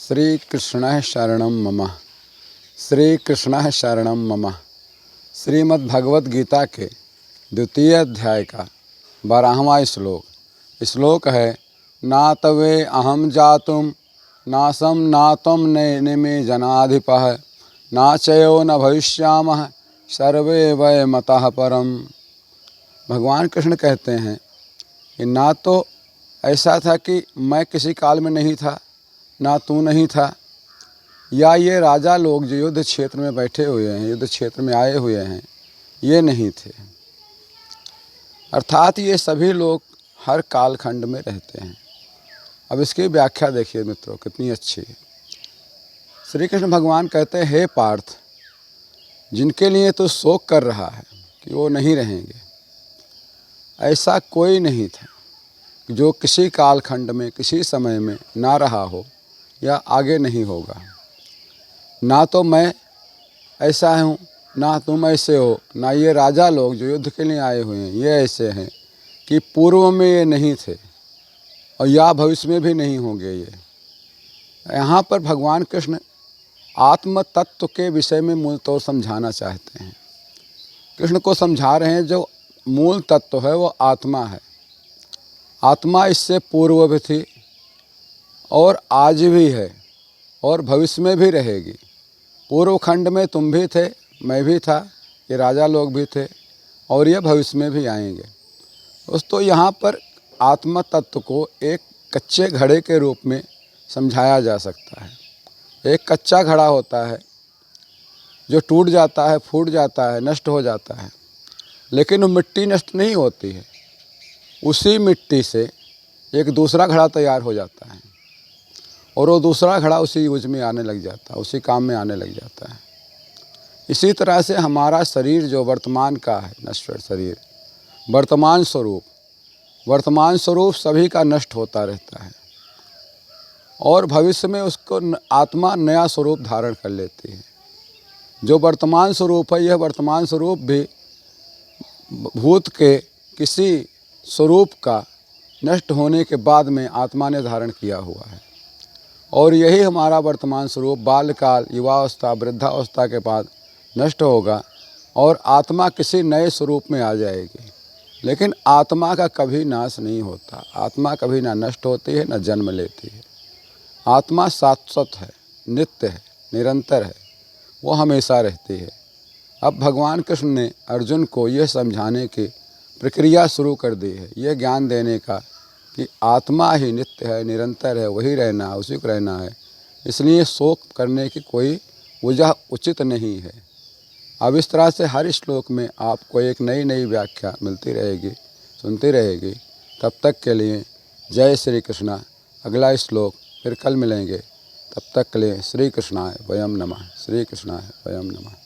श्री कृष्ण शरणं मम। श्री कृष्ण शरणं मम। श्रीमद् भगवद गीता के द्वितीय अध्याय का 12वां श्लोक है। ना तवे अहम जातुम नासम ना तम ने जनाधिपः ना चयो न भविष्यामः सर्वे वै मतः परम। भगवान कृष्ण कहते हैं कि ना तो ऐसा था कि मैं किसी काल में नहीं था, ना तू नहीं था, या ये राजा लोग जो युद्ध क्षेत्र में बैठे हुए हैं, युद्ध क्षेत्र में आए हुए हैं, ये नहीं थे। अर्थात ये सभी लोग हर कालखंड में रहते हैं। अब इसकी व्याख्या देखिए मित्रों, कितनी अच्छी है। श्री कृष्ण भगवान कहते हैं, हे पार्थ, जिनके लिए तो शोक कर रहा है कि वो नहीं रहेंगे, ऐसा कोई नहीं था जो किसी कालखंड में किसी समय में ना रहा हो या आगे नहीं होगा। ना तो मैं ऐसा हूँ, ना तुम ऐसे हो, ना ये राजा लोग जो युद्ध के लिए आए हुए हैं ये ऐसे हैं कि पूर्व में ये नहीं थे और या भविष्य में भी नहीं होंगे। ये यहाँ पर भगवान कृष्ण आत्म तत्व के विषय में मूल तौर समझाना चाहते हैं। कृष्ण को समझा रहे हैं जो मूल तत्व है वो आत्मा है। आत्मा इससे पूर्व भी थी और आज भी है और भविष्य में भी रहेगी। पूर्व खंड में तुम भी थे, मैं भी था, ये राजा लोग भी थे और ये भविष्य में भी आएंगे। दोस्तों, यहाँ पर आत्मा तत्व को एक कच्चे घड़े के रूप में समझाया जा सकता है। एक कच्चा घड़ा होता है जो टूट जाता है, फूट जाता है, नष्ट हो जाता है, लेकिन वो मिट्टी नष्ट नहीं होती है। उसी मिट्टी से एक दूसरा घड़ा तैयार हो जाता है और वो दूसरा घड़ा उसी यूज में आने लग जाता है, उसी काम में आने लग जाता है। इसी तरह से हमारा शरीर जो वर्तमान का है, नश्वर शरीर, वर्तमान स्वरूप सभी का नष्ट होता रहता है और भविष्य में उसको आत्मा नया स्वरूप धारण कर लेती है। जो वर्तमान स्वरूप है, यह वर्तमान स्वरूप भी भूत के किसी स्वरूप का नष्ट होने के बाद में आत्मा ने धारण किया हुआ है और यही हमारा वर्तमान स्वरूप बालकाल, युवावस्था, वृद्धावस्था के बाद नष्ट होगा और आत्मा किसी नए स्वरूप में आ जाएगी। लेकिन आत्मा का कभी नाश नहीं होता। आत्मा कभी ना नष्ट होती है, ना जन्म लेती है। आत्मा शाश्वत है, नित्य है, निरंतर है, वो हमेशा रहती है। अब भगवान कृष्ण ने अर्जुन को यह समझाने की प्रक्रिया शुरू कर दी है, यह ज्ञान देने का कि आत्मा ही नित्य है, निरंतर है, वही रहना है, उसी को रहना है। इसलिए शोक करने की कोई वजह उचित नहीं है। अब इस तरह से हर श्लोक में आपको एक नई नई व्याख्या मिलती रहेगी, सुनती रहेगी। तब तक के लिए जय श्री कृष्णा। अगला श्लोक फिर कल मिलेंगे। तब तक के लिए श्री कृष्णाय वयम नमः। श्री कृष्णाय वयम नमः।